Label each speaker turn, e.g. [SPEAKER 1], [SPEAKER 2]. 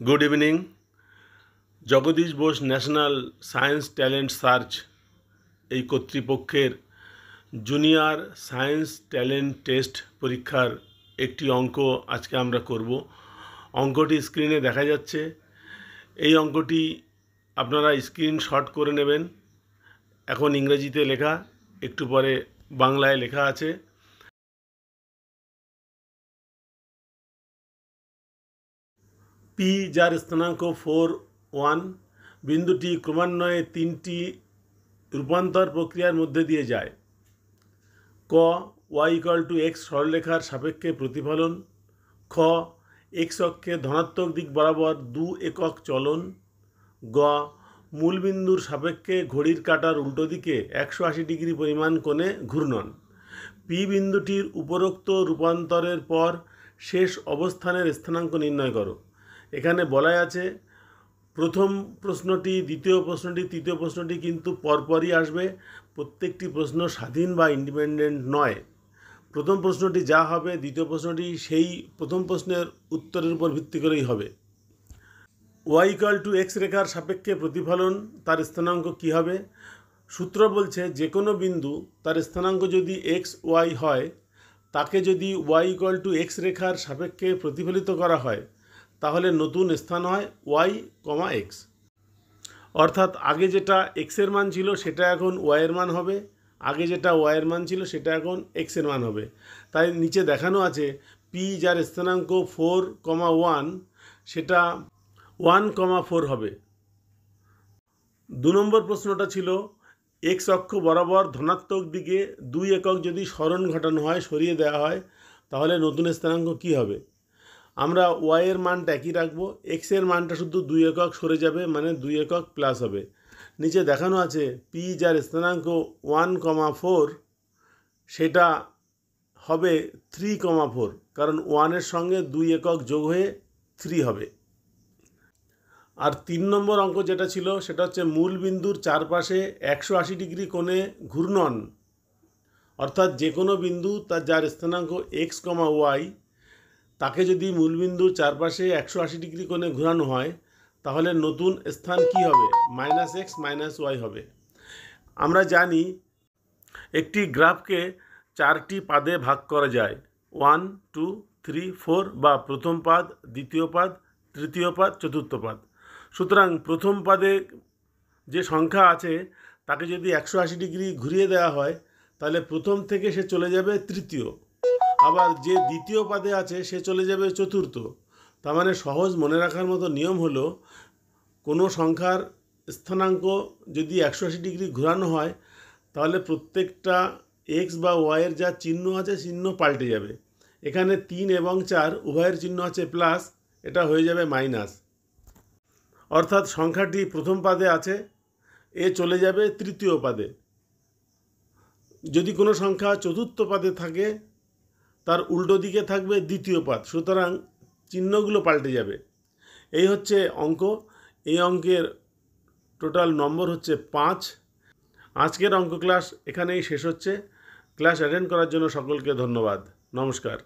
[SPEAKER 1] Good evening. Jagadish Bose national science talent search এই কর্তৃপক্ষের junior science talent test পরীক্ষার একটি অঙ্ক আজকে আমরা করব। অঙ্কটি স্ক্রিনে দেখা যাচ্ছে। এই অঙ্কটি আপনারা স্ক্রিনশট করে নেবেন। এখন ইংরেজিতে লেখা, একটু পরে বাংলায় লেখা আছে। পি যার স্থানাঙ্ক 4, 1 বিন্দুটি ক্রমান্বয়ে 3টি রূপান্তর প্রক্রিয়ার মধ্যে দিয়ে যায়। ক y=x সরলরেখার সাপেক্ষে প্রতিফলন। খ x অক্ষে ধনাত্মক দিক বরাবর 2 একক চলন। গ মূলবিন্দুর সাপেক্ষে ঘড়ির কাঁটার উল্টো দিকে 180 ডিগ্রি পরিমাণ কোণে ঘূর্ণন। পি বিন্দুটির উপরোক্ত রূপান্তরের পর শেষ অবস্থানের স্থানাঙ্ক নির্ণয় করো। এখানে বলা আছে প্রথম প্রশ্নটি, দ্বিতীয় প্রশ্নটি, তৃতীয় প্রশ্নটি কিন্তু পরপরই আসবে। প্রত্যেকটি প্রশ্ন স্বাধীন বা ইন্ডিপেন্ডেন্ট নয়। প্রথম প্রশ্নটি যা হবে, দ্বিতীয় প্রশ্নটি সেই প্রথম প্রশ্নের উত্তরের উপর ভিত্তি করেই হবে। y=x রেখার সাপেক্ষে প্রতিফলন, তার স্থানাঙ্ক কী হবে? সূত্র বলছে যে কোনো বিন্দু তার স্থানাঙ্ক যদি x, y হয়, তাকে যদি y=x রেখার সাপেক্ষে প্রতিফলিত করা হয়, তাহলে নতুন স্থান হয় y, x। অর্থাৎ আগে যেটা x এর মান ছিল সেটা এখন y এর মান হবে, আগে যেটা y এর মান ছিল সেটা এখন x এর মান হবে। তাই নিচে দেখানো আছে p যার স্থানাঙ্ক 4, 1 সেটা 1, 4 হবে। 2 নম্বর প্রশ্নটা ছিল x অক্ষ বরাবর ধনাত্মক দিকে 2 একক যদি সরণ ঘটানো হয়, সরিয়ে দেওয়া হয়, তাহলে নতুন স্থানাঙ্ক কী হবে? আমরা y এর মানটা একই রাখবো, x এর মানটা শুধু 2 একক সরে যাবে, মানে 2 একক প্লাস হবে। নিচে দেখানো আছে p যার স্থানাঙ্ক 1, 4 সেটা হবে 3, 4, কারণ 1 এর সঙ্গে 2 একক যোগ হয়ে 3 হবে। আর 3 নম্বর অঙ্ক যেটা ছিল সেটা হচ্ছে মূল বিন্দুর চারপাশে 180 ডিগ্রি কোণে ঘূর্ণন। অর্থাৎ যে কোনো বিন্দু তার যার স্থানাঙ্ক x, y তাকে যদি মূলবিন্দুর চারপাশে 180 ডিগ্রি কোণে ঘোরানো হয়, তাহলে নতুন স্থান কি হবে? -x, -y হবে। আমরা জানি একটি গ্রাফকে 4টি পাদে ভাগ করা যায়, 1, 2, 3, 4 বা প্রথম পাদ, দ্বিতীয় পাদ, তৃতীয় পাদ, চতুর্থ পাদ। সুতরাং প্রথম পাদে যে সংখ্যা আছে তাকে যদি 180 ডিগ্রি ঘুরিয়ে দেওয়া হয়, তাহলে প্রথম থেকে সে চলে যাবে তৃতীয়। আবার যে দ্বিতীয় পাদে আছে সে চলে যাবে চতুর্থ। তার মানে সহজ মনে রাখার মতো নিয়ম হলো, কোনো সংখ্যার স্থানাঙ্ক যদি 180 ডিগ্রি ঘোরানো হয়, তাহলে প্রত্যেকটা x বা y এর যা চিহ্ন আছে চিহ্ন পাল্টে যাবে। এখানে 3 এবং 4 উভয়ের চিহ্ন আছে প্লাস, এটা হয়ে যাবে মাইনাস। অর্থাৎ সংখ্যাটি প্রথম পাদে আছে, এ চলে যাবে তৃতীয় পাদে। যদি কোনো সংখ্যা চতুর্থ পাদে থাকে, তার উল্টো দিকে থাকবে দ্বিতীয় পাদ, সুতরাং চিহ্নগুলো পাল্টে যাবে। এই হচ্ছে অঙ্ক। এই অঙ্কের টোটাল নম্বর হচ্ছে 5। আজকের অঙ্ক ক্লাস এখানেই শেষ হচ্ছে। ক্লাস অ্যাটেন্ড করার জন্য সকলকে ধন্যবাদ। নমস্কার।